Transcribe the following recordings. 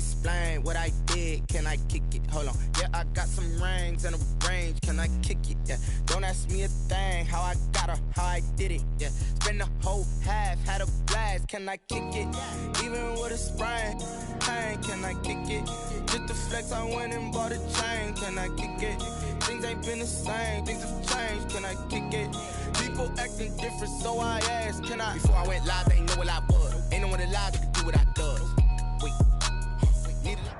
explain what I did, can I kick it? Hold on, yeah, I got some rings and a range, can I kick it? Yeah, don't ask me a thing, how I got her, how I did it. Yeah, spend the whole half, had a blast, can I kick it? Even with a sprain, pain, can I kick it? Just to flex, I went and bought a chain, can I kick it? Things ain't been the same, things have changed, can I kick it? People acting different, so I asked, can I? Before I went live, they know what I was. Ain't no one alive that can do what I does. Wait, need it.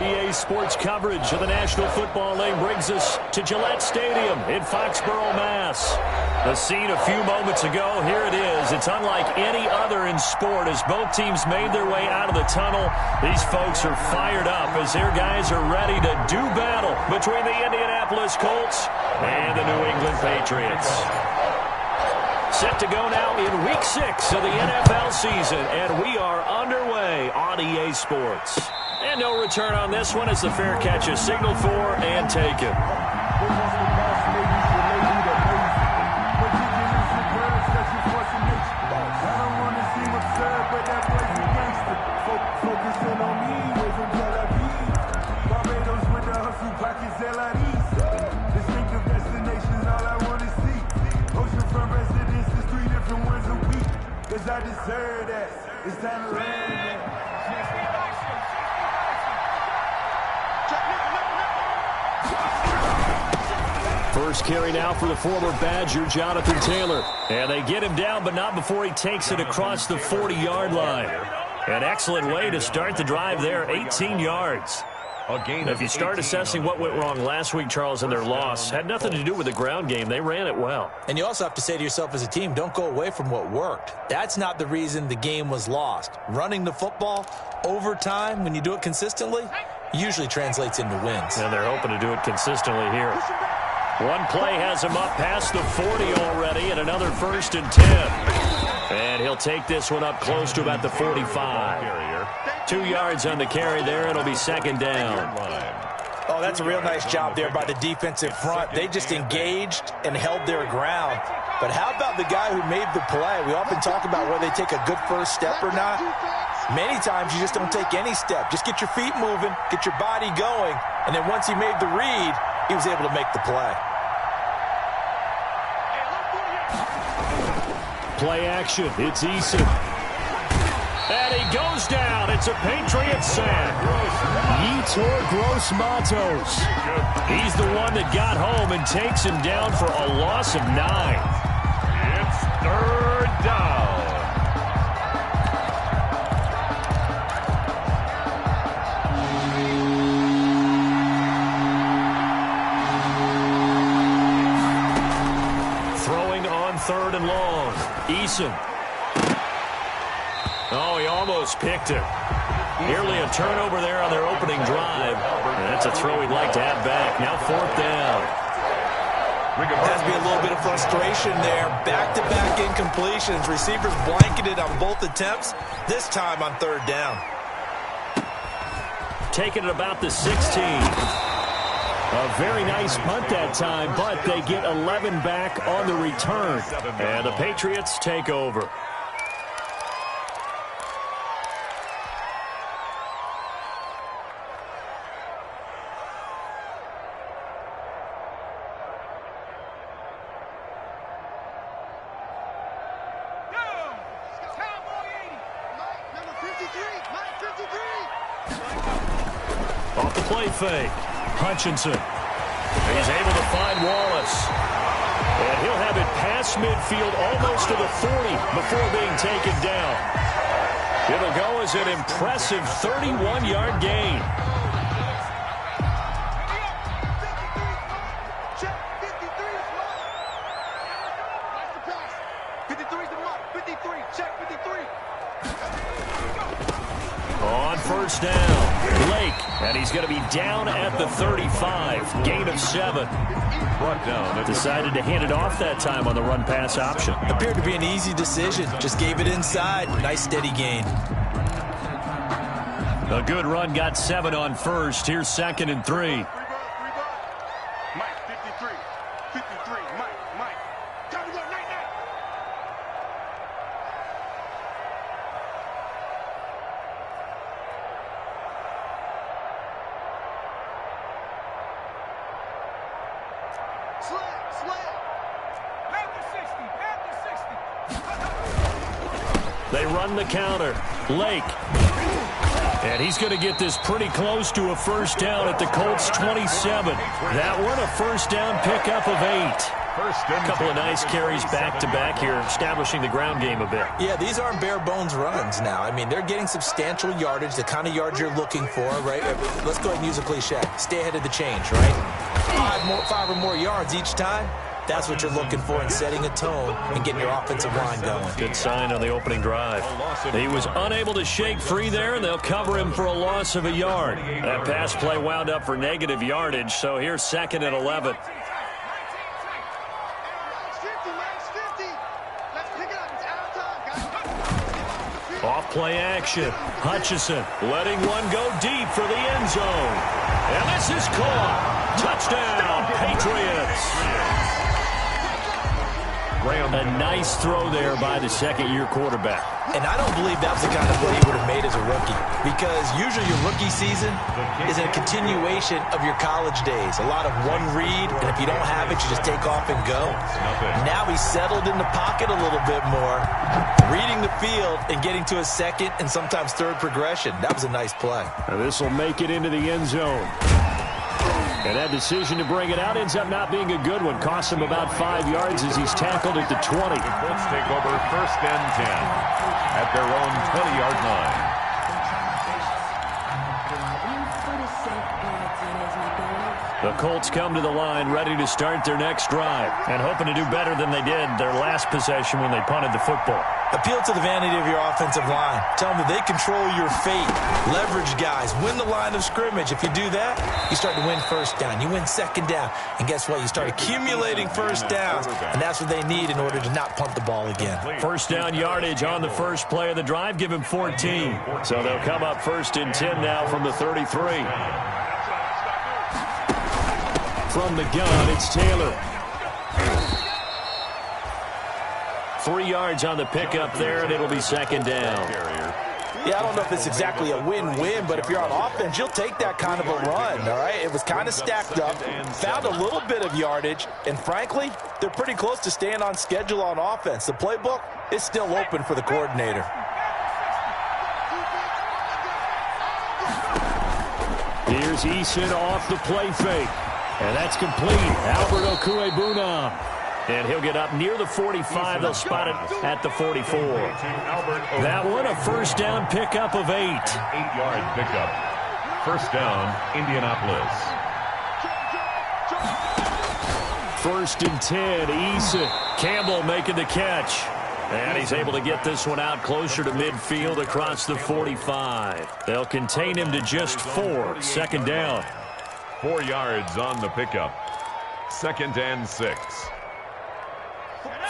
EA Sports coverage of the National Football League brings us to Gillette Stadium in Foxborough, Mass. The scene a few moments ago, here it is. It's unlike any other in sport as both teams made their way out of the tunnel. These folks are fired up as their guys are ready to do battle between the Indianapolis Colts and the New England Patriots. Set to go now in Week 6 of the NFL season, and we are underway on EA Sports. And no return on this one as the fair catch is signaled for and taken. I deserve that. It's time to learn that. First carry now for the former Badger, Jonathan Taylor. And they get him down, but not before he takes it across the 40-yard line. An excellent way to start the drive there, 18 yards. Now, if you start assessing what went wrong last week, Charles, in their loss, had nothing to do with the ground game. They ran it well. And you also have to say to yourself as a team, don't go away from what worked. That's not the reason the game was lost. Running the football over time, when you do it consistently, usually translates into wins. And they're hoping to do it consistently here. One play has him up past the 40 already, and another 1st and 10. And he'll take this one up close to about the 45. 2 yards on the carry there. It'll be 2nd down. Oh, that's a real nice job there by the defensive front. They just engaged and held their ground. But how about the guy who made the play? We often talk about whether they take a good first step or not. Many times you just don't take any step. Just get your feet moving, get your body going, and then once he made the read, he was able to make the play. Play action. It's Eason. And he goes down. It's a Patriots sack. Yetur Gross-Matos. He's the one that got home and takes him down for a loss of 9. It's 3rd down. Throwing on 3rd and long. Eason. Oh, he almost picked it. Nearly a turnover there on their opening drive. And that's a throw he'd like to have back. Now 4th down. Has to be a little bit of frustration there. Back-to-back incompletions. Receivers blanketed on both attempts. This time on 3rd down. Taking it about the 16. A very nice punt that time, but they get 11 back on the return. And the Patriots take over. Off the play fake. Hutchinson. He's able to find Wallace. And he'll have it past midfield almost to the 40 before being taken down. It'll go as an impressive 31-yard gain. On 1st down, Blake, and he's going to be down at the 35, gain of 7. Decided to hand it off that time on the run-pass option. Appeared to be an easy decision, just gave it inside. Nice steady gain. A good run, got 7 on 1st. Here's 2nd and 3. Mike, 53, Mike. Time to go, night. They run the counter. Lake. And he's going to get this pretty close to a first down at the Colts 27. That one a first down pickup of 8. A couple of nice carries back-to-back here, establishing the ground game a bit. Yeah, these aren't bare-bones runs now. I mean, they're getting substantial yardage, the kind of yards you're looking for, right? Let's go ahead and use a cliche. Stay ahead of the change, right? 5 or more yards each time. That's what you're looking for in setting a tone and getting your offensive line going. Good sign on the opening drive. He was unable to shake free there, and they'll cover him for a loss of a yard. That pass play wound up for negative yardage, so here's 2nd and 11. Off play action. Hutchison letting one go deep for the end zone. And this is caught. Touchdown, Patriots. A nice throw there by the second-year quarterback. And I don't believe that was the kind of play he would have made as a rookie, because usually your rookie season is a continuation of your college days. A lot of one read, and if you don't have it, you just take off and go. Now he's settled in the pocket a little bit more, reading the field and getting to a second and sometimes third progression. That was a nice play. And this will make it into the end zone. And that decision to bring it out ends up not being a good one. Costs him about 5 yards as he's tackled at the 20. Colts take over 1st and 10 at their own 20-yard line. The Colts come to the line ready to start their next drive and hoping to do better than they did their last possession when they punted the football. Appeal to the vanity of your offensive line. Tell them that they control your fate. Leverage guys. Win the line of scrimmage. If you do that, you start to win first down. You win second down. And guess what? You start accumulating first downs. And that's what they need in order to not punt the ball again. First down yardage on the first play of the drive. Give him 14. So they'll come up 1st and 10 now from the 33. From the gun, it's Taylor. 3 yards on the pickup there, and it'll be 2nd down. Yeah, I don't know if it's exactly a win-win, but if you're on offense, you'll take that kind of a run, all right? It was kind of stacked up, found a little bit of yardage, and frankly, they're pretty close to staying on schedule on offense. The playbook is still open for the coordinator. Here's Eason off the play fake. And that's complete. Albert Okwuegbunam. And he'll get up near the 45. They'll spot it at the 44. That one a first down pickup of 8. 8-yard pickup. First down, Indianapolis. 1st and 10. Eason. Campbell making the catch. And he's able to get this one out closer to midfield across the 45. They'll contain him to just 4. 2nd down. 4 yards on the pickup. 2nd and 6.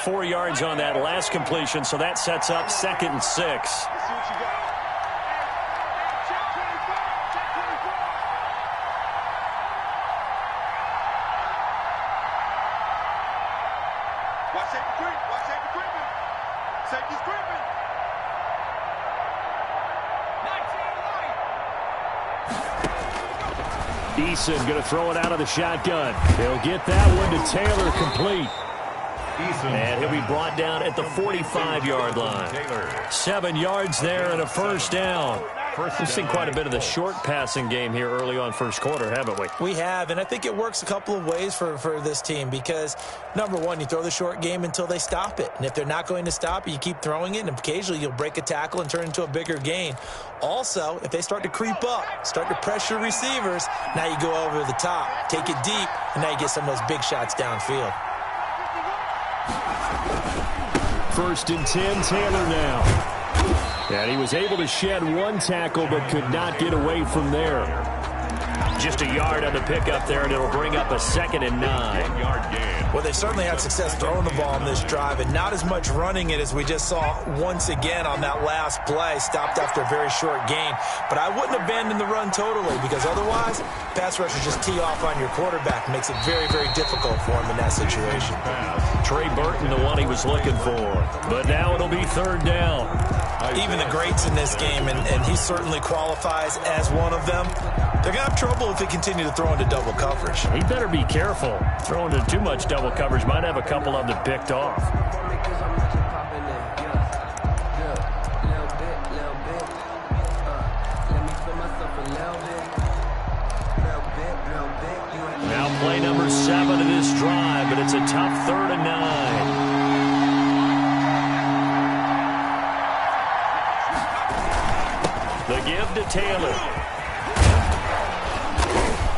4 yards on that last completion, so that sets up 2nd and 6. Eason going to throw it out of the shotgun. He'll get that one to Taylor, complete. And he'll be brought down at the 45-yard line. 7 yards there and a first down. We've seen quite a bit of the short passing game here early on first quarter, haven't we? We have, and I think it works a couple of ways for this team because, number one, you throw the short game until they stop it. And if they're not going to stop it, you keep throwing it, and occasionally you'll break a tackle and turn into a bigger gain. Also, if they start to creep up, start to pressure receivers, now you go over the top, take it deep, and now you get some of those big shots downfield. 1st and 10, Taylor now. And he was able to shed one tackle but could not get away from there. Just a yard on the pickup there, and it'll bring up a 2nd and 9. 1-yard gain. Well, they certainly had success throwing the ball on this drive and not as much running it as we just saw once again on that last play, stopped after a very short gain. But I wouldn't abandon the run totally because otherwise, pass rushers just tee off on your quarterback. Makes it very, very difficult for him in that situation. Trey Burton, the one he was looking for. But now it'll be 3rd down. Even the greats in this game, and he certainly qualifies as one of them, they're going to have trouble if they continue to throw into double coverage. He better be careful. Throwing into too much double coverage might have a couple of them picked off. number 7 of this drive, but it's a tough 3rd and 9. The give to Taylor.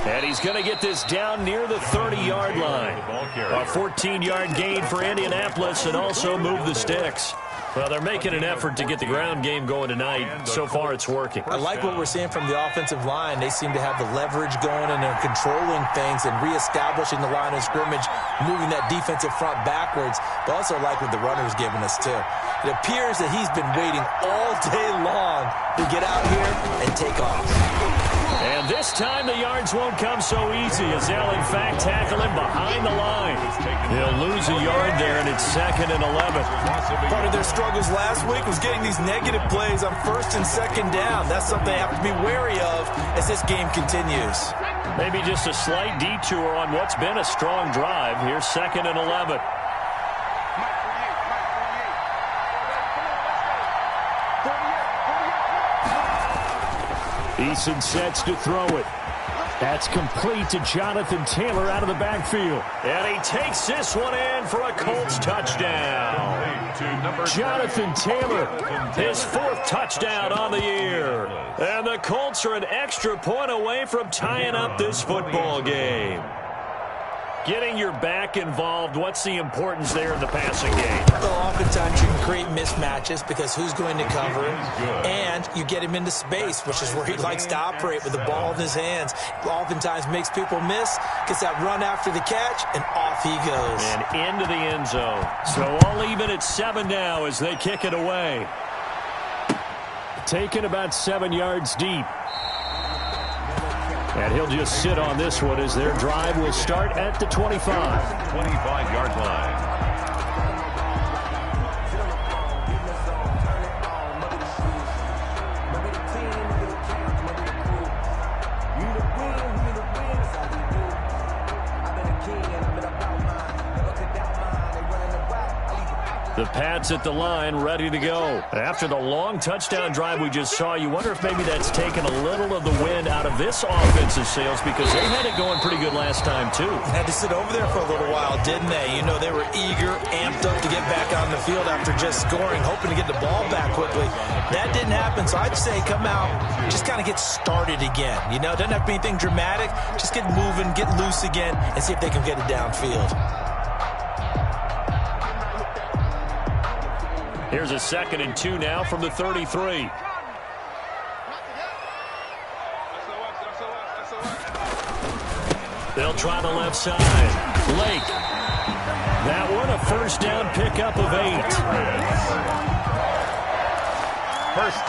And he's going to get this down near the 30-yard line. A 14-yard gain for Indianapolis and also move the sticks. Well, they're making an effort to get the ground game going tonight. So far, it's working. I like what we're seeing from the offensive line. They seem to have the leverage going, and they're controlling things and reestablishing the line of scrimmage, moving that defensive front backwards. But also like what the runner's giving us, too. It appears that he's been waiting all day long to get out here and take off. And this time the yards won't come so easy as they'll, in fact, tackle him behind the line. He'll lose a yard there, and it's 2nd and 11. Part of their struggles last week was getting these negative plays on 1st and 2nd down. That's something they have to be wary of as this game continues. Maybe just a slight detour on what's been a strong drive. Here's 2nd and 11. Eason sets to throw it. That's complete to Jonathan Taylor out of the backfield. And he takes this one in for a Colts touchdown. Jonathan Taylor, his 4th touchdown on the year. And the Colts are an extra point away from tying up this football game. Getting your back involved, what's the importance there in the passing game? Well, oftentimes you can create mismatches because who's going to cover him, and you get him into space, which is where he likes to operate with the ball in his hands. Oftentimes makes people miss, gets that run after the catch, and off he goes. And into the end zone. So all even at 7 now as they kick it away. Taken about 7 yards deep. And he'll just sit on this one as their drive will start at the 25. 25-yard line. The Pats at the line, ready to go. After the long touchdown drive we just saw, you wonder if maybe that's taken a little of the wind out of this offensive sails because they had it going pretty good last time, too. Had to sit over there for a little while, didn't they? You know, they were eager, amped up to get back on the field after just scoring, hoping to get the ball back quickly. That didn't happen, so I'd say come out, just kind of get started again. You know, doesn't have to be anything dramatic. Just get moving, get loose again, and see if they can get it downfield. Here's a 2nd and 2 now from the 33. They'll try the left side. Blake. That one a 1st down pickup of 8.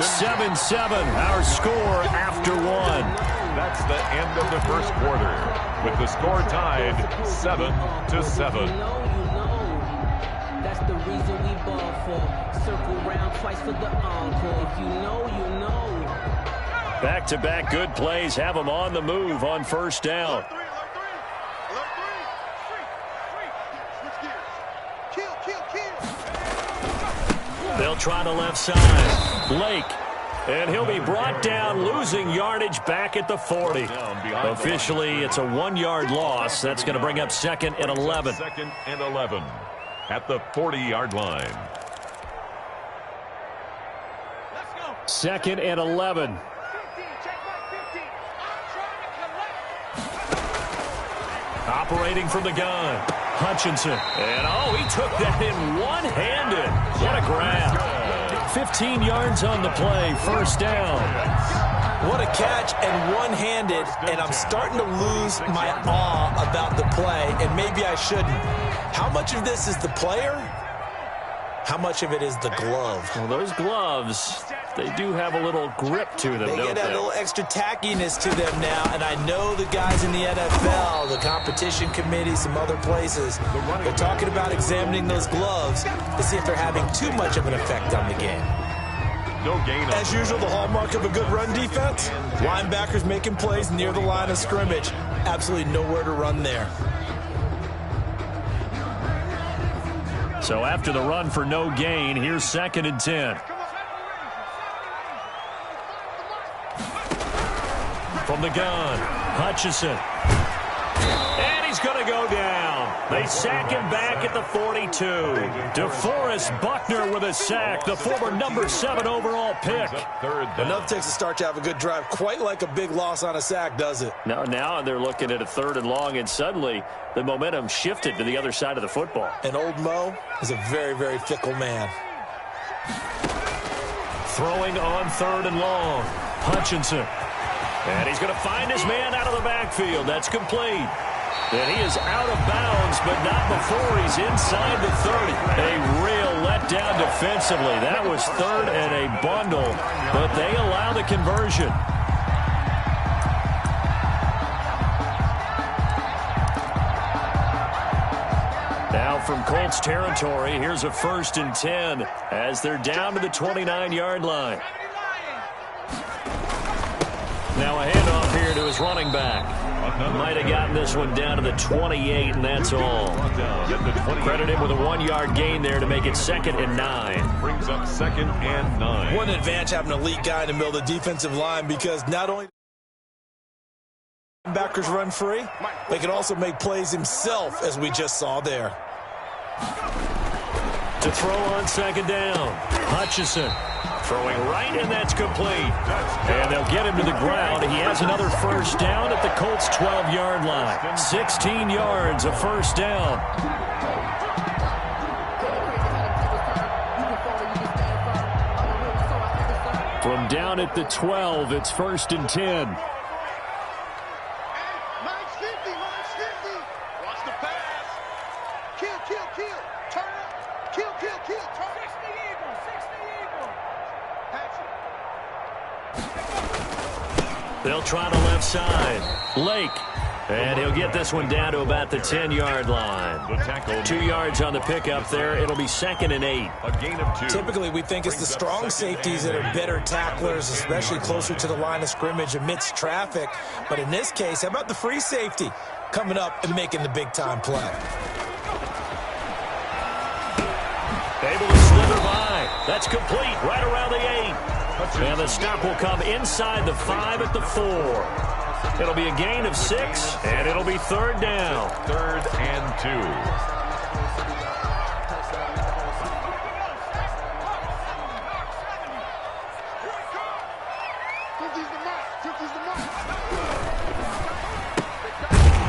7-7, our score after 1. That's the end of the 1st quarter, with the score tied 7-7. That's the reason we ball for. Circle round twice for the encore. If you know, you know. Back-to-back good plays have them on the move on 1st down. They'll try the left side. Blake. And he'll be brought down, losing yardage back at the 40. Officially, it's a 1-yard loss. That's going to bring up 2nd and 11. 2nd and 11 at the 40-yard line. 2nd and 11. Operating from the gun. Hutchinson. And, he took that in one-handed. What a grab. 15 yards on the play. 1st down. What a catch and one-handed, and I'm starting to lose my awe about the play, and maybe I shouldn't. How much of this is the player? How much of it is the glove? Well, those gloves, they do have a little grip to them, They don't get they? a little extra tackiness to them now, and I know the guys in the NFL, the competition committee, some other places, they're talking about examining those gloves to see if they're having too much of an effect on the game. No gain. As usual, the hallmark of a good run defense, linebackers making plays near the line of scrimmage. Absolutely nowhere to run there. So after the run for no gain, here's 2nd and 10. From the gun, Hutchinson. And he's going to go down. They sack him back at the 42. DeForest Buckner with a sack, the former number 7 overall pick. Enough takes a start to have a good drive. Quite like a big loss on a sack, does it? Now they're looking at a 3rd and long, and suddenly the momentum shifted to the other side of the football. And old Mo is a very, very fickle man. Throwing on 3rd and long. Hutchinson. And he's going to find his man out of the backfield. That's complete. And he is out of bounds, but not before he's inside the 30. A real letdown defensively. That was 3rd and a bundle, but they allow the conversion. Now from Colts territory, here's a 1st and 10 as they're down to the 29-yard line. Now a handoff here to his running back. Might have gotten this one down to the 28, and that's all. Credit him with a 1-yard gain there to make it 2nd and 9. Brings up 2nd and 9. What an advantage having an elite guy in the middle of the defensive line, because not only backers run free, they can also make plays himself, as we just saw there. To throw on 2nd down. Hutchinson throwing right, and that's complete. And they'll get him to the ground. He has another 1st down at the Colts' 12-yard line. 16 yards, a 1st down. From down at the 12, it's 1st and 10. They'll try the left side. Lake. And he'll get this one down to about the 10-yard line. 2 yards on the pickup there. It'll be 2nd and 8. A gain of 2. Typically, we think it's the strong safeties that are better tacklers, especially closer to the line of scrimmage amidst traffic. But in this case, how about the free safety coming up and making the big-time play? Able to slither by. That's complete right around the 8. And the stop will come inside the 5 at the 4. It'll be a gain of 6, and it'll be 3rd down. 3rd and 2.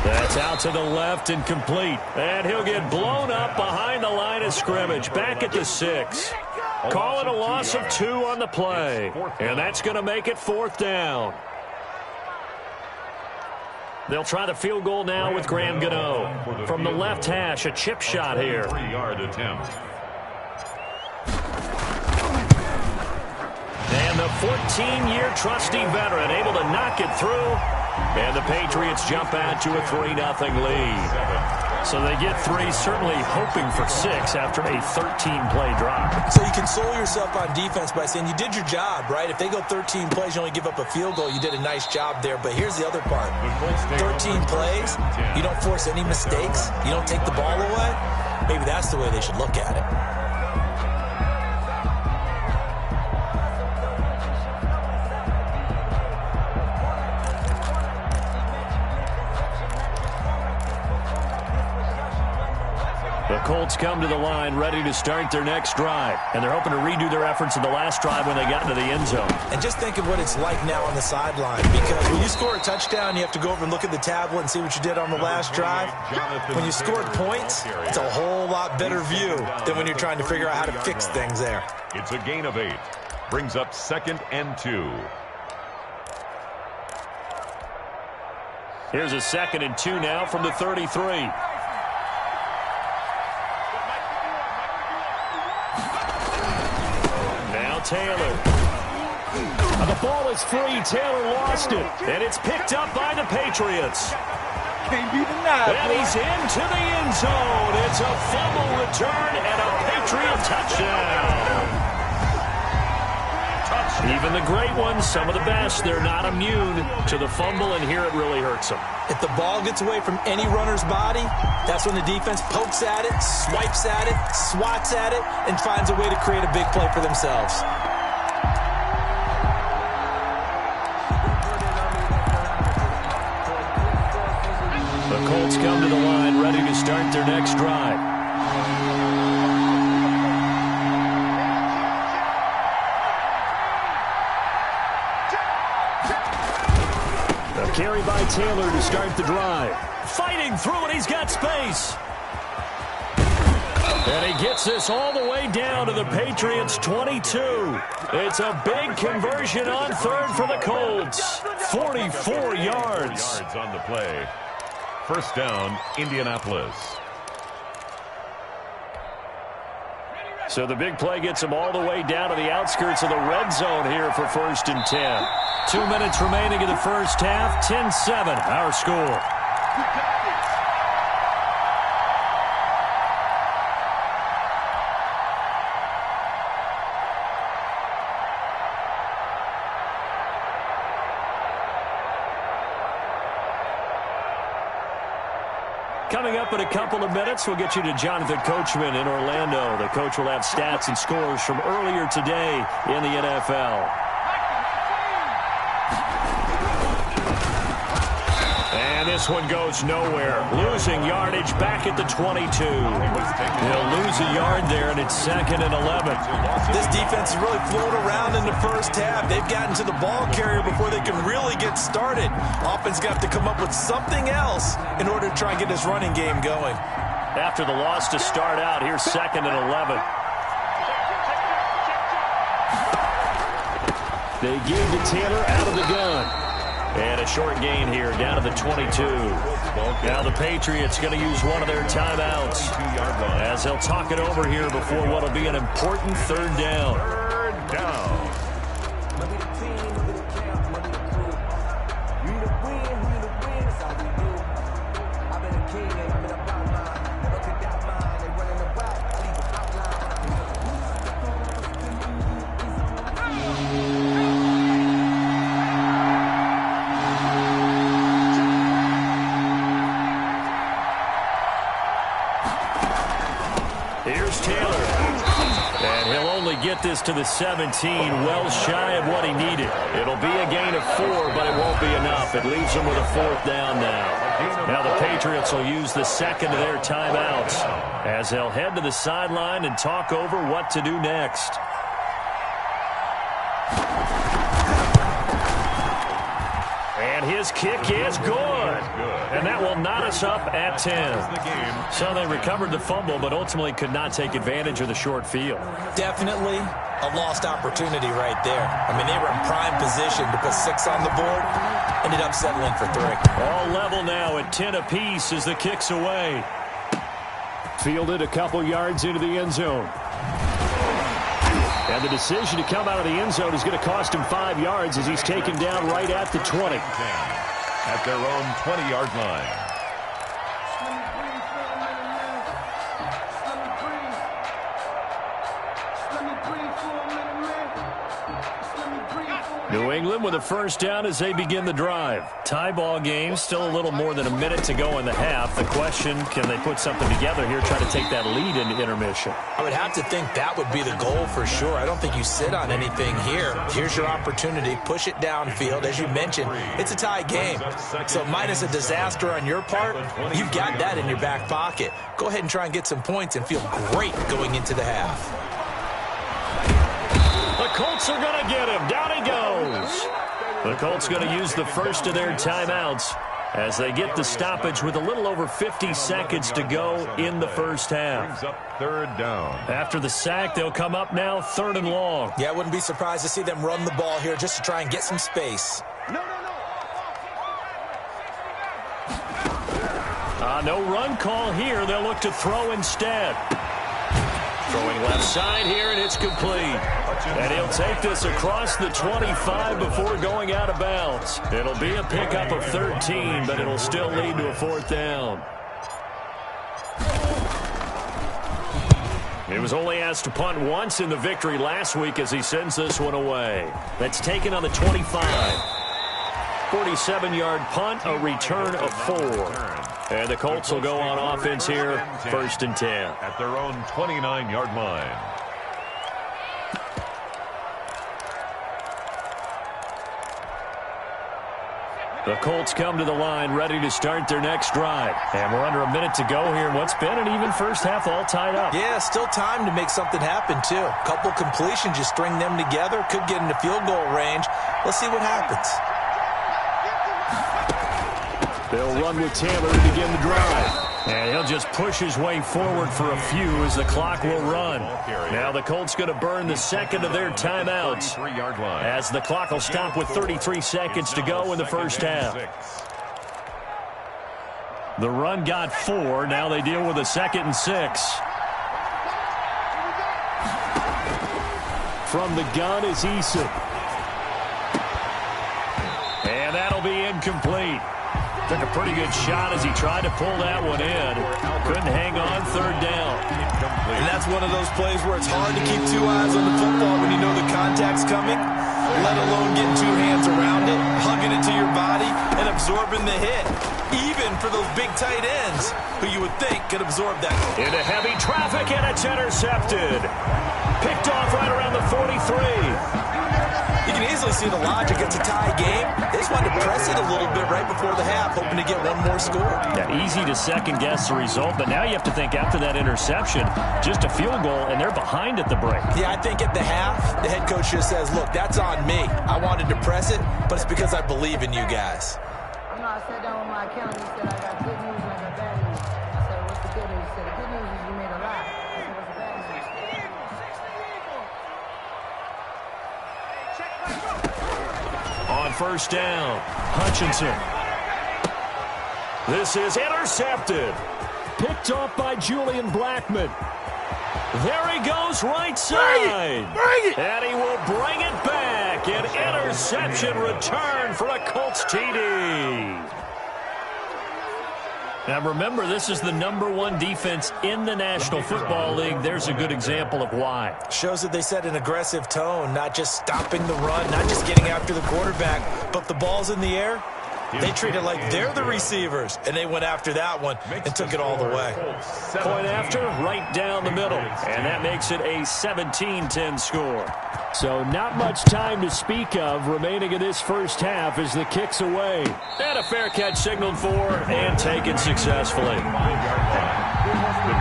That's out to the left and complete. And he'll get blown up behind the line of scrimmage. Back at the 6. Call it a loss of 2 on the play. And that's going to make it 4th down. They'll try the field goal now with Graham Gano. From the left hash, a chip shot here. 3-yard attempt. And the 14-year trusty veteran able to knock it through. And the Patriots jump out to a 3-0 lead. So they get 3, certainly hoping for 6 after a 13-play drive. So you console yourself on defense by saying you did your job, right? If they go 13 plays, you only give up a field goal, you did a nice job there. But here's the other part. 13 plays, you don't force any mistakes, you don't take the ball away. Maybe that's the way they should look at it. The Colts come to the line ready to start their next drive. And they're hoping to redo their efforts in the last drive when they got into the end zone. And just think of what it's like now on the sideline. Because when you score a touchdown, you have to go over and look at the tablet and see what you did on the last drive. When you scored points, it's a whole lot better view than when you're trying to figure out how to fix things there. It's a gain of 8. Brings up 2nd and 2. Here's a 2nd and 2 now from the 33. Taylor. The ball is free. Taylor lost it. And it's picked up by the Patriots. Can't be denied. And he's into the end zone. It's a fumble return and a Patriot touchdown. Even the great ones, some of the best, they're not immune to the fumble, and here it really hurts them. If the ball gets away from any runner's body, that's when the defense pokes at it, swipes at it, swats at it, and finds a way to create a big play for themselves. The Colts come to the line, ready to start their next drive. A carry by Taylor to start the drive. Fighting through it, he's got space. And he gets this all the way down to the Patriots' 22. It's a big conversion on third for the Colts. 44 yards. On the play. First down, Indianapolis. So the big play gets them all the way down to the outskirts of the red zone here for 1st and 10. 2 minutes remaining in the first half. 10-7, our score. Coming up in a couple of minutes, we'll get you to Jonathan Coachman in Orlando. The coach will have stats and scores from earlier today in the NFL. And this one goes nowhere. Losing yardage back at the 22. He'll lose a yard there, and it's 2nd and 11. This defense has really flown around in the first half. They've gotten to the ball carrier before they can really get started. Offense got to come up with something else in order to try and get this running game going. After the loss to start out, here's 2nd and 11. They give to Taylor out of the gun. And a short gain here down to the 22. Now the Patriots going to use one of their timeouts as they'll talk it over here before what will be an important third down. Third down. Here's Taylor. And he'll only get this to the 17, well shy of what he needed. It'll be a gain of 4, but it won't be enough. It leaves them with a 4th down now. Now the Patriots will use the second of their timeouts as they'll head to the sideline and talk over what to do next. And his kick is good. And that will knot us up at 10. So they recovered the fumble, but ultimately could not take advantage of the short field. Definitely a lost opportunity right there. I mean, they were in prime position to put 6 on the board. Ended up settling for 3. All level now at 10 apiece as the kick's away. Fielded a couple yards into the end zone. And the decision to come out of the end zone is going to cost him 5 yards as he's taken down right at the 20. At their own 20-yard line. New England with a first down as they begin the drive. Tie ball game, still a little more than a minute to go in the half. The question, can they put something together here, try to take that lead into intermission? I would have to think that would be the goal for sure. I don't think you sit on anything here. Here's your opportunity. Push it downfield. As you mentioned, it's a tie game. So minus a disaster on your part, you've got that in your back pocket. Go ahead and try and get some points and feel great going into the half. The Colts are going to get him. Down he goes. The Colts going to use the first of their timeouts as they get the stoppage with a little over 50 seconds to go in the first half. Brings up third down. After the sack, they'll come up now 3rd and long. Yeah, I wouldn't be surprised to see them run the ball here just to try and get some space. No run call here. They'll look to throw instead. Throwing left side here, and it's complete. And he'll take this across the 25 before going out of bounds. It'll be a pickup of 13, but it'll still lead to a 4th down. He was only asked to punt once in the victory last week as he sends this one away. That's taken on the 25. 47-yard punt, a return of 4. And the Colts will go on offense here, 1st and 10. At their own 29-yard line. The Colts come to the line ready to start their next drive. And we're under a minute to go here in what's been an even first half, all tied up. Yeah, still time to make something happen, too. A couple completions, you string them together, could get into field goal range. Let's see what happens. They'll run with Taylor to begin the drive. And he'll just push his way forward for a few as the clock will run. Now the Colts going to burn the second of their timeouts as the clock will stop with 33 seconds to go in the first half. The run got 4. Now they deal with a 2nd and 6. From the gun is Eason. And that'll be incomplete. Took a pretty good shot as he tried to pull that one in. Couldn't hang on 3rd down. And that's one of those plays where it's hard to keep 2 eyes on the football when you know the contact's coming, let alone getting 2 hands around it, hugging it to your body, and absorbing the hit. Even for those big tight ends who you would think could absorb that. Into heavy traffic, and it's intercepted. Picked off right around the 43. You can easily see the logic. It's a tie game. They just wanted to press it a little bit right before the half, hoping to get one more score. Yeah, easy to second-guess the result, but now you have to think after that interception, just a field goal, and they're behind at the break. Yeah, I think at the half, the head coach just says, look, that's on me. I wanted to press it, but it's because I believe in you guys. You know, I sat down with my accountant. He said, I got good news and I got bad news. I said, what's the good news? He said, the good news is you made a lot. I said, what's the bad news? On first down, Hutchinson. This is intercepted. Picked off by Julian Blackman. There he goes, right side. Bring it. And he will bring it back. An interception return for a Colts TD. Now remember, this is the #1 defense in the National Football League. There's a good example of why. Shows that they set an aggressive tone, not just stopping the run, not just getting after the quarterback, but the ball's in the air. They treat it like they're the receivers, and they went after that one and took it all the way. Point after, right down the middle. And that makes it a 17-10 score. So not much time to speak of remaining in this first half as the kick's away. And a fair catch signaled for and taken successfully. The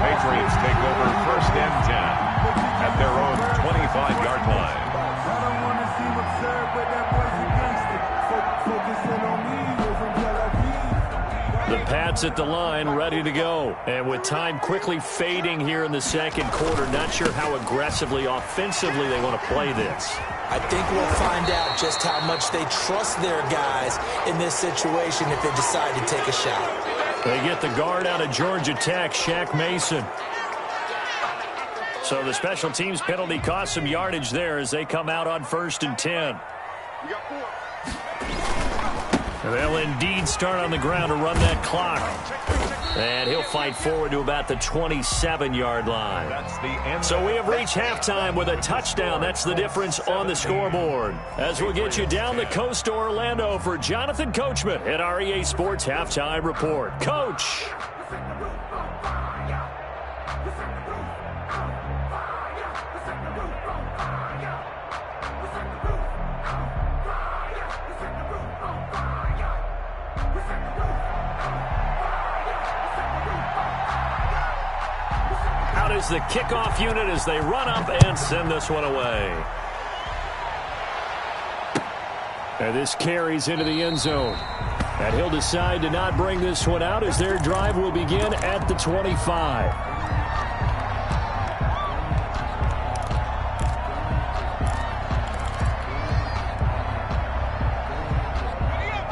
Patriots take over 1st and 10 at their own 25-yard line. I don't want to seem absurd, but that boy's a gangster. Focusing on me, from Tel Aviv. The Pats at the line, ready to go. And with time quickly fading here in the second quarter, not sure how aggressively, offensively they want to play this. I think we'll find out just how much they trust their guys in this situation if they decide to take a shot. They get the guard out of Georgia Tech, Shaq Mason. So the special teams penalty cost some yardage there as they come out on 1st and 10. They'll indeed start on the ground to run that clock. And he'll fight forward to about the 27-yard line. So we have reached halftime with a touchdown. That's the difference on the scoreboard. As we'll get you down the coast to Orlando for Jonathan Coachman at our EA Sports Halftime Report. Coach! Is the kickoff unit as they run up and send this one away. And this carries into the end zone. And he'll decide to not bring this one out as their drive will begin at the 25.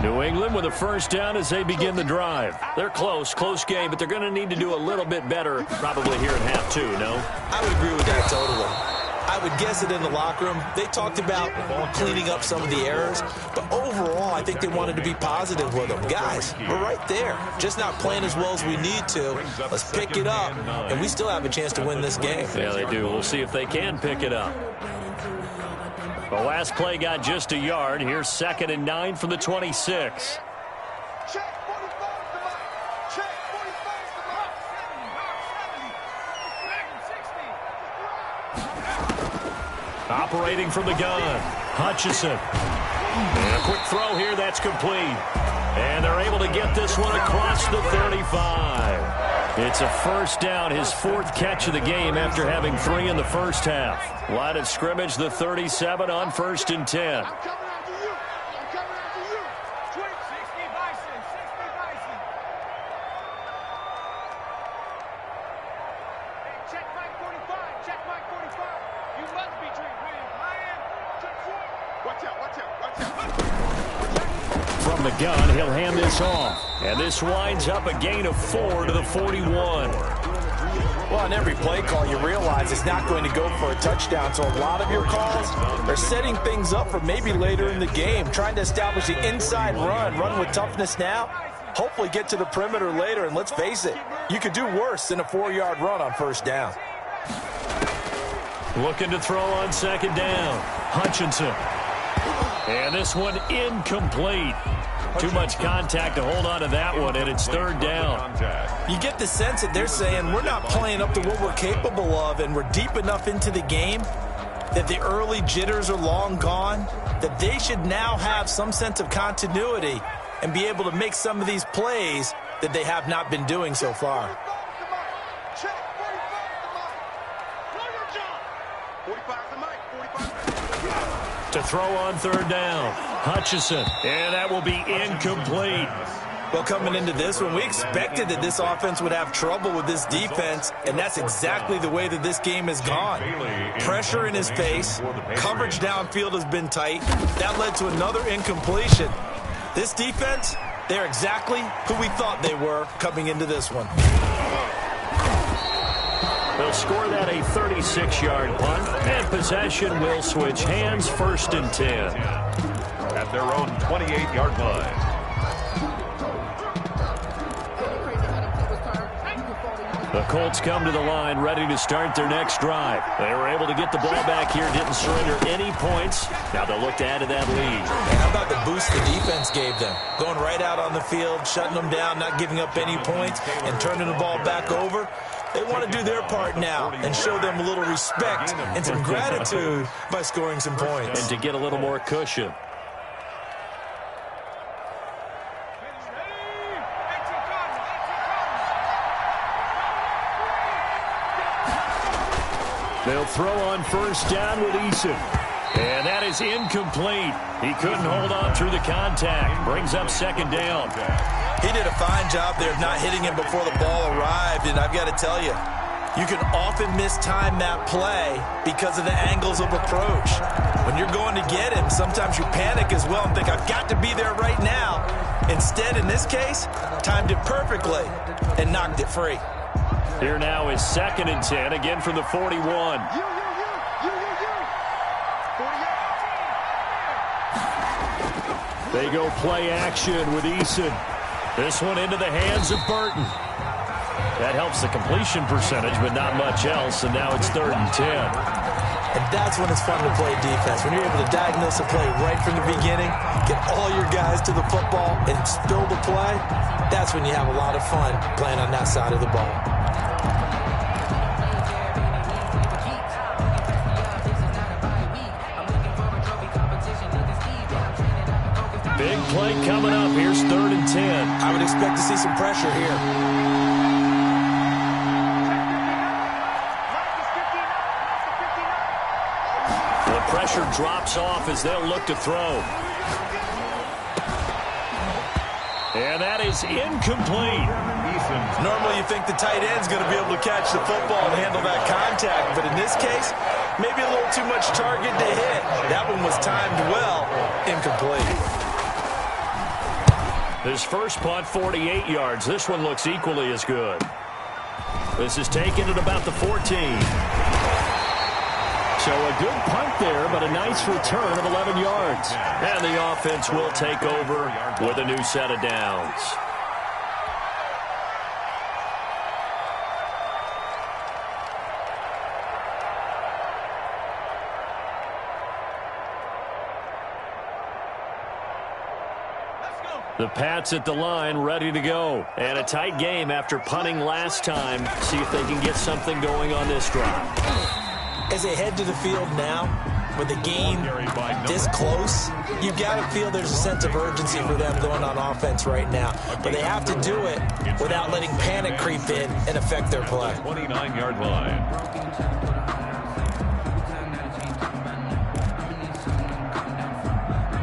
New England with a first down as they begin the drive. They're close game, but they're going to need to do a little bit better probably here in half 2, no? I would agree with that totally. I would guess it in the locker room. They talked about cleaning up some of the errors, but overall, I think they wanted to be positive with them. Guys, we're right there. Just not playing as well as we need to. Let's pick it up, and we still have a chance to win this game. Yeah, they do. We'll see if they can pick it up. The last play got just a yard. Here's 2nd and 9 from the 26. Operating from the gun, Hutchinson. And a quick throw here, that's complete. And they're able to get this one across the 35. It's a first down, his fourth catch of the game after having 3 in the first half. Line of scrimmage, the 37 on 1st and 10. From the gun, he'll hand this off. And this winds up a gain of 4 to the 41. Well, on every play call, you realize it's not going to go for a touchdown. So a lot of your calls are setting things up for maybe later in the game, trying to establish the inside run with toughness now, hopefully get to the perimeter later. And let's face it, you could do worse than a 4-yard run on first down. Looking to throw on second down. Hutchinson. And this one incomplete. Too much contact to hold on to that one, and it's third down. You get the sense that they're saying we're not playing up to what we're capable of, and we're deep enough into the game that the early jitters are long gone, that they should now have some sense of continuity and be able to make some of these plays that they have not been doing so far. To throw on third down, Hutchinson, and that will be incomplete. Well, coming into this one, we expected that this offense would have trouble with this defense, and that's exactly the way that this game has gone. Pressure in his face, coverage downfield has been tight. That led to another incompletion. This defense, they're exactly who we thought they were coming into this one. They'll score that a 36-yard punt, and possession will switch hands, 1st and 10. At their own 28-yard line. The Colts come to the line ready to start their next drive. They were able to get the ball back here, didn't surrender any points. Now they'll look to add to that lead. And how about the boost the defense gave them? Going right out on the field, shutting them down, not giving up any points, and turning the ball back over. They want to do their part now and show them a little respect and some gratitude by scoring some points. And to get a little more cushion. They'll throw on first down with Eason. And that is incomplete. He couldn't hold on through the contact. Brings up second down. He did a fine job there of not hitting him before the ball arrived, and I've got to tell you, you can often mistime that play because of the angles of approach. When you're going to get him, sometimes you panic as well and think, I've got to be there right now. Instead, in this case, timed it perfectly and knocked it free. Here now is 2nd and 10, again from the 41. They go play action with Eason. This one into the hands of Burton. That helps the completion percentage, but not much else, and now it's 3rd and 10. And that's when it's fun to play defense. When you're able to diagnose a play right from the beginning, get all your guys to the football, and spill the play, that's when you have a lot of fun playing on that side of the ball. Big play coming up. Here's 3rd and 10. I would expect to see some pressure here. The pressure drops off as they'll look to throw. And that is incomplete. Normally you think the tight end's going to be able to catch the football and handle that contact, but in this case, maybe a little too much target to hit. That one was timed well, incomplete. His first punt, 48 yards. This one looks equally as good. This is taken at about the 14. So a good punt there, but a nice return of 11 yards. And the offense will take over with a new set of downs. The Pats at the line, ready to go. And a tight game after punting last time. See if they can get something going on this drive. As they head to the field now, with the game this close, you've got to feel there's a sense of urgency for them going on offense right now. But they have to do it without letting panic creep in and affect their play. 29-yard line.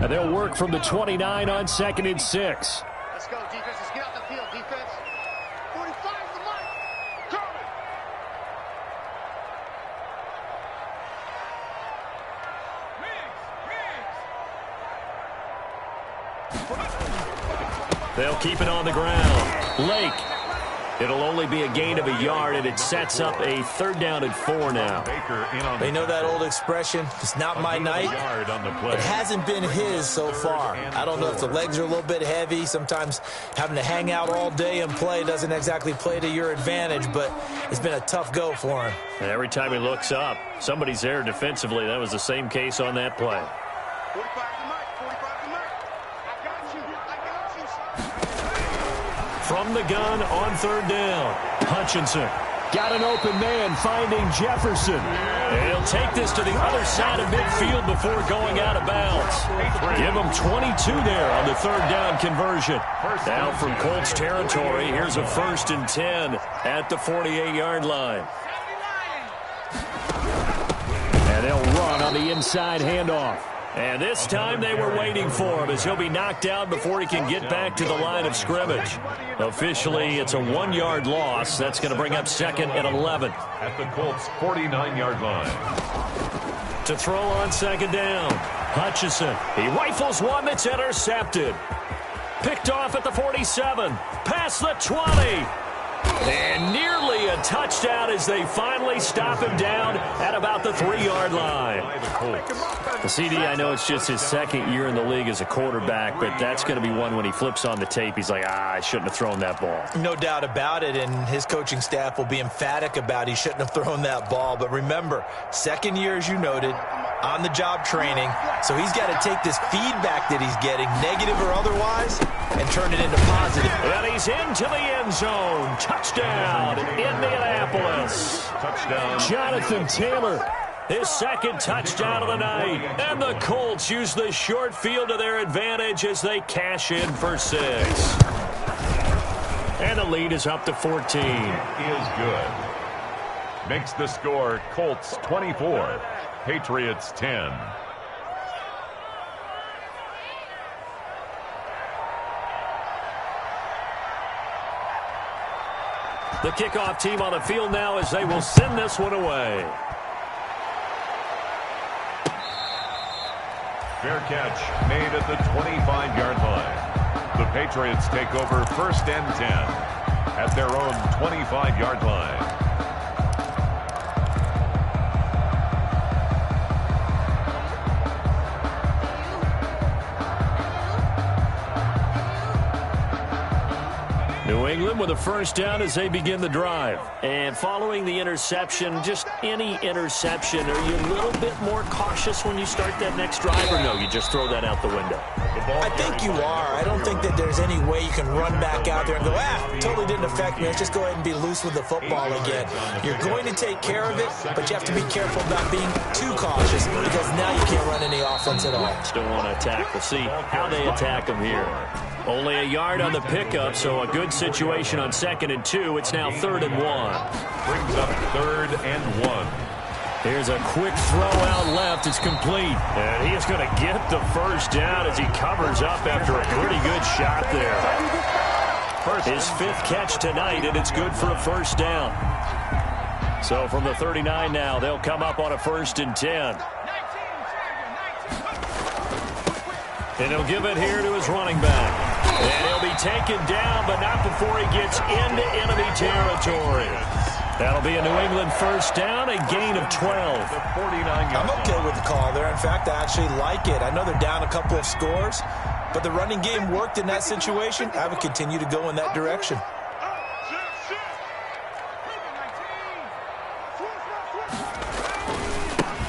And they'll work from the 29 on 2nd and 6. Let's go, defense. Let's get out the field, defense. 45 is the mark. Coming. They'll keep it on the ground. Lake. It'll only be a gain of a yard, and it sets up a 3rd down and 4 now. They know that old expression, it's not my night. It hasn't been his so far. I don't know if the legs are a little bit heavy. Sometimes having to hang out all day and play doesn't exactly play to your advantage, but it's been a tough go for him. And every time he looks up, somebody's there defensively. That was the same case on that play. 45 the mark. 45 the mark. I got you. From the gun on 3rd down, Hutchinson got an open man, finding Jefferson. And he'll take this to the other side of midfield before going out of bounds. Give him 22 there on the 3rd down conversion. Now from Colts territory, here's a 1st and 10 at the 48-yard line. And they'll run on the inside handoff. And this time they were waiting for him as he'll be knocked down before he can get back to the line of scrimmage. Officially, it's a 1-yard loss. That's going to bring up 2nd and 11. At the Colts' 49-yard line. To throw on 2nd down, Hutchinson. He rifles one that's intercepted. Picked off at the 47. Past the 20. And nearly a touchdown as they finally stop him down at about the 3-yard line. The CD, I know it's just his 2nd year in the league as a quarterback, but that's going to be one when he flips on the tape. He's like, I shouldn't have thrown that ball. No doubt about it, and his coaching staff will be emphatic about he shouldn't have thrown that ball. But remember, 2nd year, as you noted, on-the-job training, so he's got to take this feedback that he's getting, negative or otherwise, and turn it into positive. And he's into the end zone. Touchdown, Indianapolis. Touchdown. Jonathan Taylor, his 2nd touchdown of the night. And the Colts use the short field to their advantage as they cash in for 6. And the lead is up to 14. Is good. Makes the score Colts 24, Patriots 10. The kickoff team on the field now as they will send this one away. Fair catch made at the 25-yard line. The Patriots take over 1st and 10 at their own 25-yard line. New England with a 1st down as they begin the drive. And following the interception, just any interception, are you a little bit more cautious when you start that next drive, or no, you just throw that out the window? I think you are. I don't think that there's any way you can run back out there and go, totally didn't affect me. Let's just go ahead and be loose with the football again. You're going to take care of it, but you have to be careful about being too cautious because now you can't run any offense at all. Still want to attack. We'll see how they attack them here. Only a yard on the pickup, so a good situation on 2nd and 2. It's now 3rd and 1. Brings up 3rd and 1. Here's a quick throw out left. It's complete. And he is going to get the 1st down as he covers up after a pretty good shot there. His 5th catch tonight, and it's good for a 1st down. So from the 39 now, they'll come up on a 1st and 10. And he'll give it here to his running back. And he'll be taken down, but not before he gets into enemy territory. That'll be a New England 1st down, a gain of 12. I'm okay with the call there. In fact, I actually like it. I know they're down a couple of scores, but the running game worked in that situation. I would continue to go in that direction.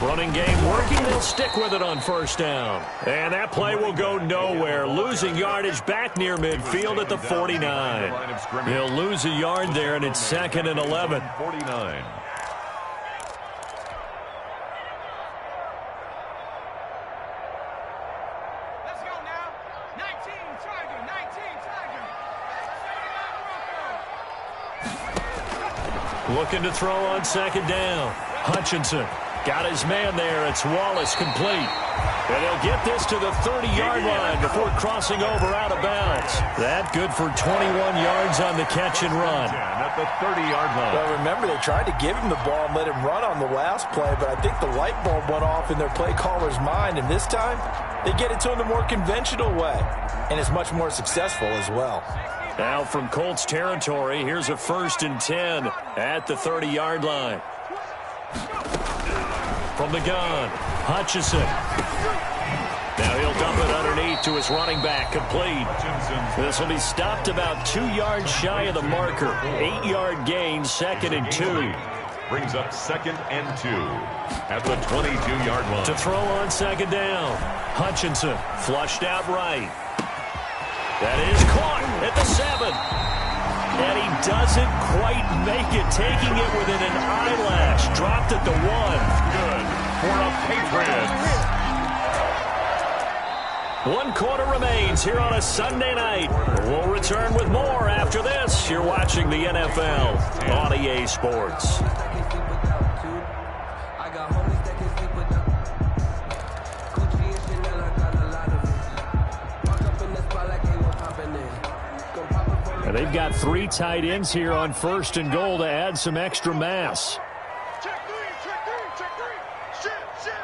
Running game working. They'll stick with it on 1st down. And that play will go nowhere. Losing yardage back near midfield at the 49. He'll lose a yard there, and it's 2nd and 11. 49. Looking to throw on second down. Hutchinson got his man there. It's Wallace complete. And he'll get this to the 30-yard line before crossing over out of bounds. That good for 21 yards on the catch and run. At the 30-yard line. Well, remember, they tried to give him the ball and let him run on the last play, but I think the light bulb went off in their play caller's mind, and this time they get it to him the more conventional way, and it's much more successful as well. Now from Colts territory, here's a 1st and 10 at the 30-yard line. From the gun, Hutchinson. Now he'll dump it underneath to his running back, complete. This will be stopped about 2 yards shy of the marker. 8-yard gain, 2nd and 2. Brings up 2nd and 2 at the 22-yard line. To throw on second down, Hutchinson flushed out right. That is caught at the 7. And he doesn't quite make it, taking it within an eyelash. Dropped at the 1. Good for the Patriots. 1 quarter remains here on a Sunday night. We'll return with more after this. You're watching the NFL on EA Sports. And they've got 3 tight ends here on 1st and goal to add some extra mass. Check 3, check 3, check 3. Shift, shift.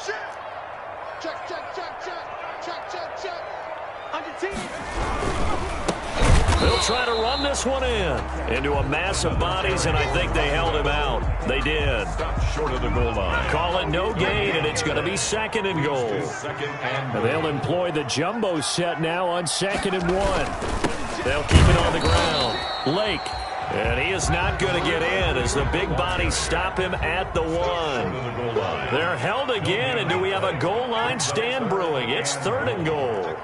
Shift. Check, check, check, check. Check, check, check. On your team. They'll try to run this one into a mass of bodies, and I think they held him out. They did. Stop short of the goal line. Call it no gain, and it's going to be 2nd and goal. And they'll employ the jumbo set now on 2nd and 1. They'll keep it on the ground. Lake. And he is not going to get in as the big bodies stop him at the 1. They're held again, and do we have a goal line stand brewing? It's 3rd and goal.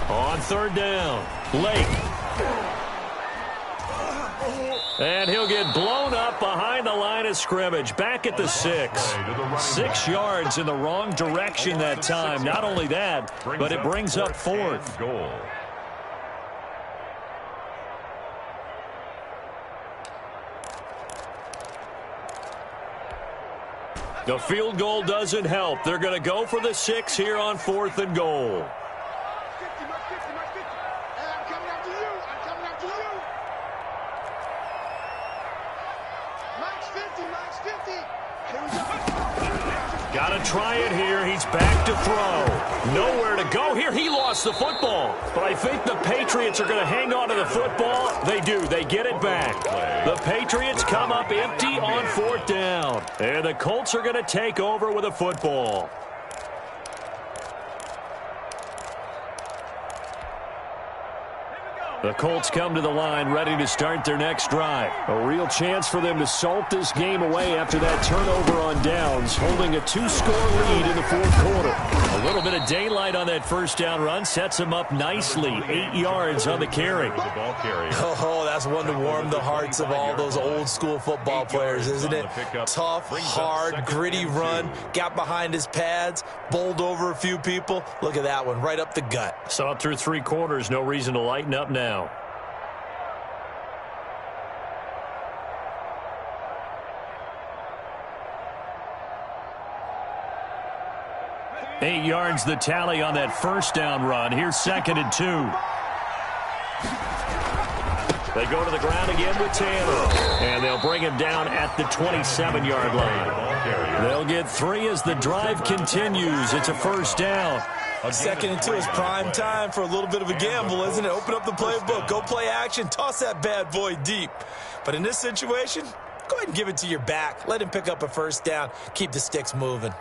On 3rd down, Lake. And he'll get blown up behind the line of scrimmage, back at the 6. 6 yards in the wrong direction that time. Not only that, but it brings up 4th. Goal. The field goal doesn't help. They're going to go for the 6 here on 4th and goal. Got to try it here. He's back to throw. Nowhere to go here. He lost the football. But I think the Patriots are going to hang on to the football. They do. They get it back. The Patriots come up empty on 4th down. And the Colts are going to take over with a football. The Colts come to the line ready to start their next drive. A real chance for them to salt this game away after that turnover on downs, holding a 2-score lead in the 4th quarter. A little bit of daylight on that 1st down run sets them up nicely. 8 yards on the carry. Oh, that's one to warm the hearts of all those old-school football players, isn't it? Tough, hard, gritty run. Got behind his pads, bowled over a few people. Look at that one, right up the gut. Saw it through 3 quarters. No reason to lighten up now. 8 yards the tally on that 1st down run. Here's 2nd and 2. They go to the ground again with Taylor. And they'll bring him down at the 27-yard line. They'll get 3 as the drive continues. It's a 1st down. 2nd and 2 is prime time for a little bit of a gamble, isn't it? Open up the playbook. Go play action. Toss that bad boy deep. But in this situation, go ahead and give it to your back. Let him pick up a 1st down. Keep the sticks moving.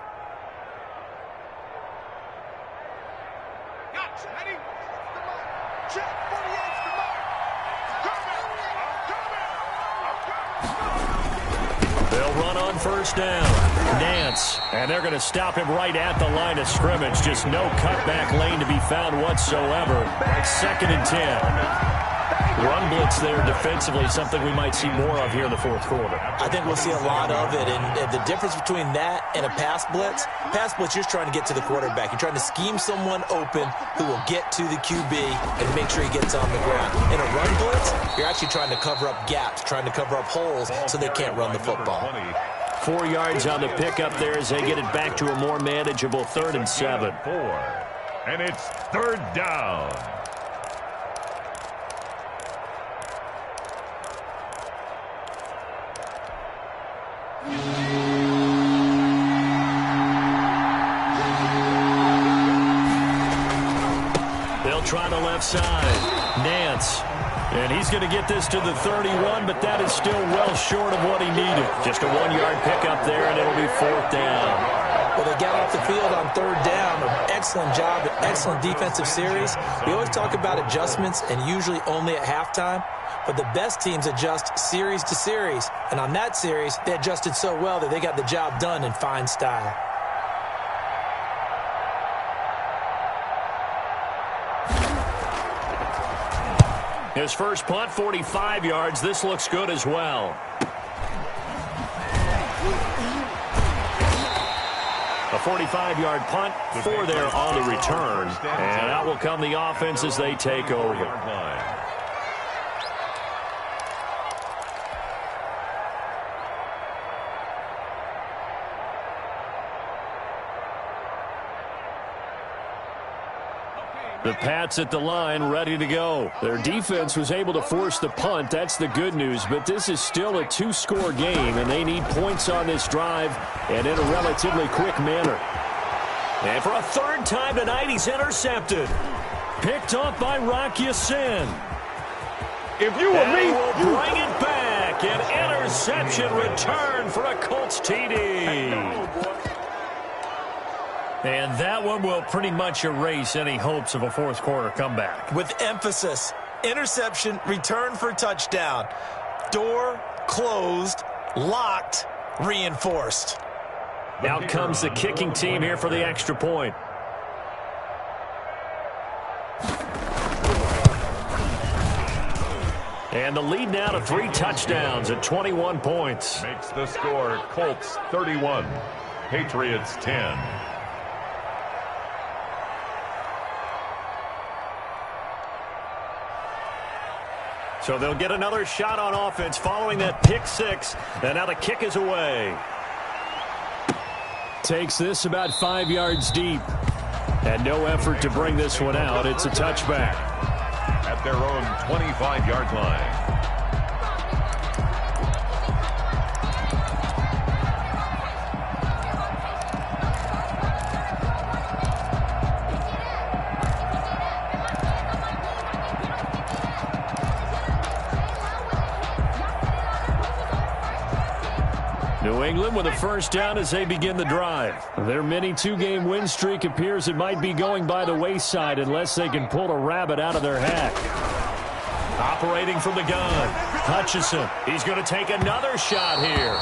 They'll run on 1st down. Nance. And they're going to stop him right at the line of scrimmage. Just no cutback lane to be found whatsoever. 2nd and 10. run blitz there defensively, something we might see more of here in the fourth quarter. I think we'll see a lot of it, and the difference between that and a pass blitz, you're trying to get to the quarterback. You're trying to scheme someone open who will get to the QB and make sure he gets on the ground. In a run blitz, you're actually trying to cover up gaps, trying to cover up holes so they can't run the football. 4 yards on the pickup there as they get it back to a more manageable 3rd and 7. And it's 3rd down. They'll try the left side. Nance. And he's going to get this to the 31, but that is still well short of what he needed. Just a 1-yard pickup there, and it'll be 4th down. Well, they got off the field on 3rd down. An excellent job, an excellent defensive series. We always talk about adjustments, and usually only at halftime. But the best teams adjust series to series. And on that series, they adjusted so well that they got the job done in fine style. His first punt, 45 yards. This looks good as well. A 45-yard punt, 4 there on the return. And out will come the offense as they take over. The Pats at the line, ready to go. Their defense was able to force the punt. That's the good news. But this is still a 2-score game, and they need points on this drive and in a relatively quick manner. And for a 3rd time tonight, he's intercepted. Picked off by Rock Ya-Sin. If you were me, will bring it back. An interception return for a Colts TD. And that one will pretty much erase any hopes of a fourth quarter comeback. With emphasis, interception, return for touchdown. Door closed, locked, reinforced. Out comes the kicking team here for the extra point. And the lead now to 3 touchdowns at 21 points. Makes the score Colts 31, Patriots 10. So they'll get another shot on offense following that pick 6. And now the kick is away. Takes this about 5 yards deep. And no effort to bring this one out. It's a touchback. At their own 25-yard line. New England with a first down as they begin the drive. Their mini 2-game win streak appears it might be going by the wayside unless they can pull a rabbit out of their hat. Operating from the gun, Hutchinson. He's going to take another shot here.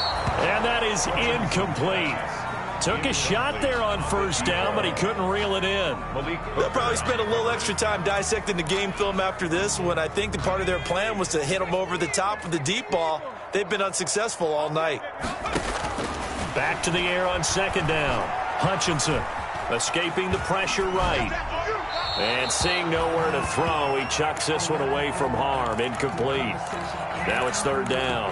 And that is incomplete. Took a shot there on first down, but he couldn't reel it in. They'll probably spend a little extra time dissecting the game film after this one. I think the part of their plan was to hit him over the top with the deep ball. They've been unsuccessful all night. Back to the air on second down. Hutchinson escaping the pressure right. And seeing nowhere to throw, he chucks this one away from harm. Incomplete. Now it's 3rd down.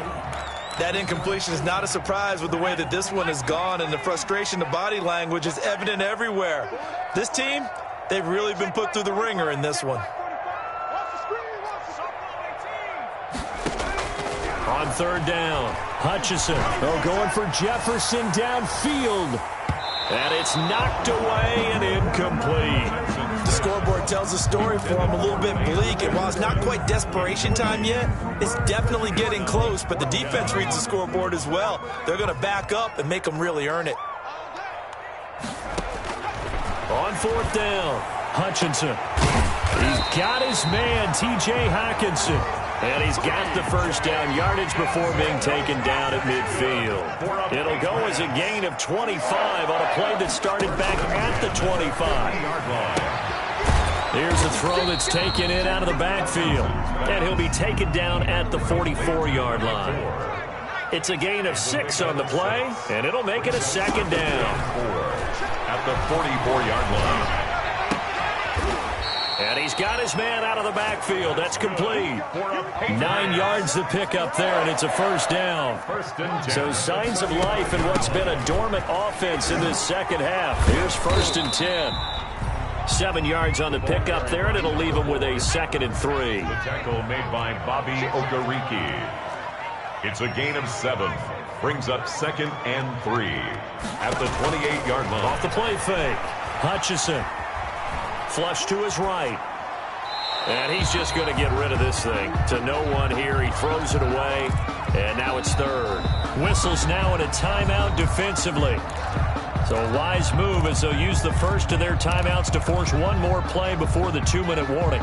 That incompletion is not a surprise with the way that this one has gone, and the frustration, the body language is evident everywhere. This team, they've really been put through the ringer in this one. On 3rd down, Hutchinson going for Jefferson downfield. And it's knocked away and incomplete. The scoreboard tells the story for him, a little bit bleak. And while it's not quite desperation time yet, it's definitely getting close. But the defense reads the scoreboard as well. They're going to back up and make them really earn it. On 4th down, Hutchinson. He's got his man, T.J. Hockenson. And he's got the first down yardage before being taken down at midfield. It'll go as a gain of 25 on a play that started back at the 25. Here's a throw that's taken in out of the backfield. And he'll be taken down at the 44-yard line. It's a gain of 6 on the play, and it'll make it a second down. At the 44-yard line. And he's got his man out of the backfield. That's complete. 9 yards to pick up there, and it's a first down. So signs of life in what's been a dormant offense in this second half. Here's 1st and 10. 7 yards on the pickup there, and it'll leave him with a 2nd and 3. The tackle made by Bobby Okereke. It's a gain of 7. Brings up 2nd and 3. At the 28-yard line. Off the play fake. Hutchinson. Flush to his right. And he's just going to get rid of this thing. To no one here. He throws it away. And now it's 3rd. Whistles now in a timeout defensively. So a wise move as they'll use the first of their timeouts to force one more play before the 2-minute warning.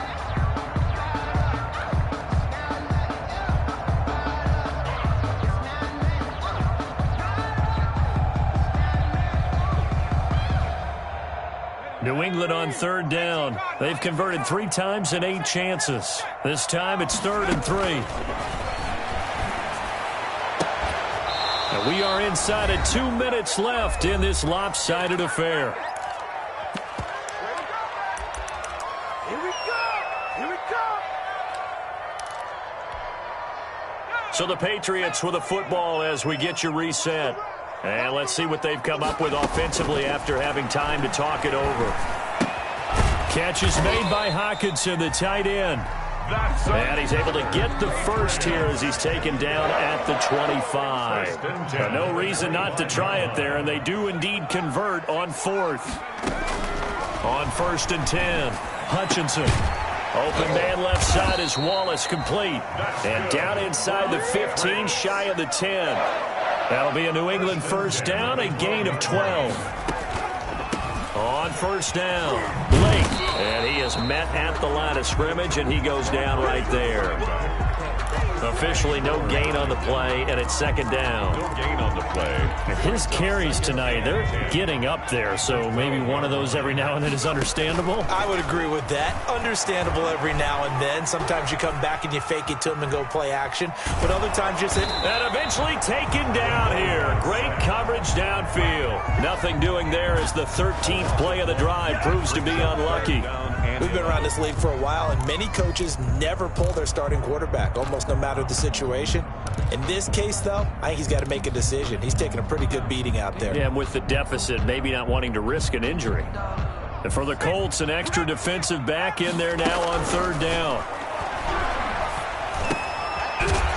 New England on 3rd down. They've converted 3 times in 8 chances. This time it's 3rd and 3. And we are inside of 2 minutes left in this lopsided affair. Here we go! Here we go! So the Patriots with a football as we get you reset. And let's see what they've come up with offensively after having time to talk it over. Catch is made by Hockenson, the tight end. And he's able to get the first here as he's taken down at the 25. But no reason not to try it there, and they do indeed convert on 4th. On 1st and 10, Hutchinson. Open man left side is Wallace, complete. And down inside the 15, shy of the 10. That'll be a New England first down, a gain of 12. On 1st down, Blake. And he is met at the line of scrimmage, and he goes down right there. Officially no gain on the play, and it's 2nd down. No gain on the play. His carries tonight, they're getting up there, so maybe one of those every now and then is understandable. I would agree with that. Understandable every now and then. Sometimes you come back and you fake it to him and go play action, but other times you sit. And eventually taken down here. Great coverage downfield. Nothing doing there as the 13th play of the drive proves to be unlucky. We've been around this league for a while, and many coaches never pull their starting quarterback, almost no matter the situation. In this case, though, I think he's got to make a decision. He's taking a pretty good beating out there. Yeah, and with the deficit, maybe not wanting to risk an injury. And for the Colts, an extra defensive back in there now on 3rd down.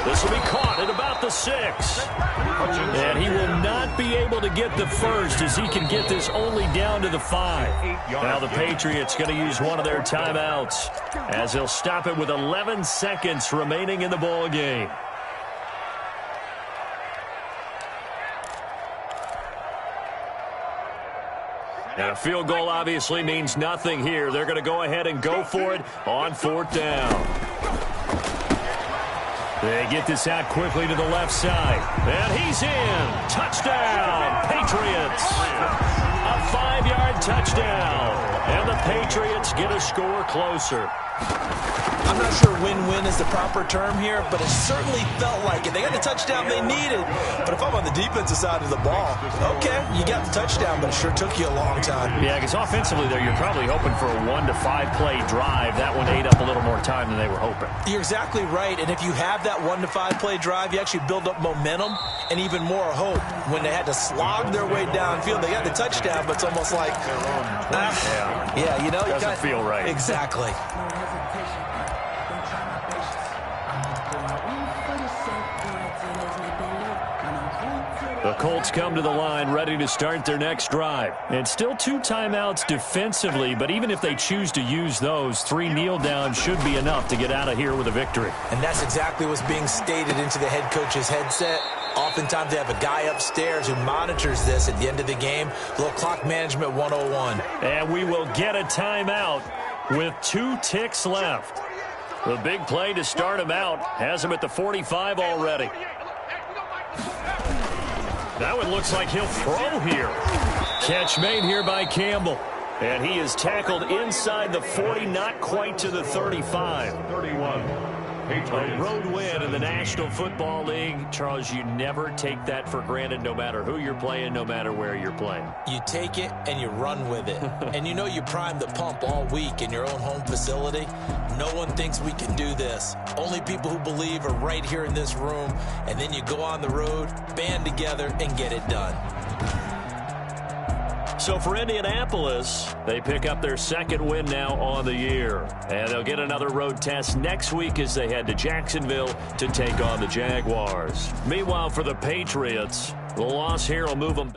This will be caught at about the 6. And he will not be able to get the first as he can get this only down to the 5. Now the Patriots going to use one of their timeouts as they'll stop it with 11 seconds remaining in the ball game. And a field goal obviously means nothing here. They're going to go ahead and go for it on 4th down. They get this out quickly to the left side. And he's in. Touchdown, Patriots. A 5-yard touchdown. And the Patriots get a score closer. I'm not sure win-win is the proper term here, but it certainly felt like it. They got the touchdown they needed. But if I'm on the defensive side of the ball, okay, you got the touchdown, but it sure took you a long time. Yeah, because offensively there, you're probably hoping for a 1 to 5 play drive. That one ate up a little more time than they were hoping. You're exactly right, and if you have that 1 to 5 play drive, you actually build up momentum and even more hope. When they had to slog their way downfield, they got the touchdown, but it's almost like, yeah, you know, doesn't feel right. Exactly. The Colts come to the line ready to start their next drive. And still 2 timeouts defensively, but even if they choose to use those, 3 kneel downs should be enough to get out of here with a victory. And that's exactly what's being stated into the head coach's headset. Oftentimes they have a guy upstairs who monitors this at the end of the game. A little clock management 101. And we will get a timeout with 2 ticks left. The big play to start him out has him at the 45 already. Now it looks like he'll throw here. Catch made here by Campbell. And he is tackled inside the 40, not quite to the 35. 31. A road win in the National Football League. Charles, you never take that for granted, no matter who you're playing, no matter where you're playing. You take it and you run with it. And you know you primed the pump all week in your own home facility. No one thinks we can do this. Only people who believe are right here in this room. And then you go on the road, band together, and get it done. So for Indianapolis, they pick up their second win now on the year. And they'll get another road test next week as they head to Jacksonville to take on the Jaguars. Meanwhile, for the Patriots, the loss here will move them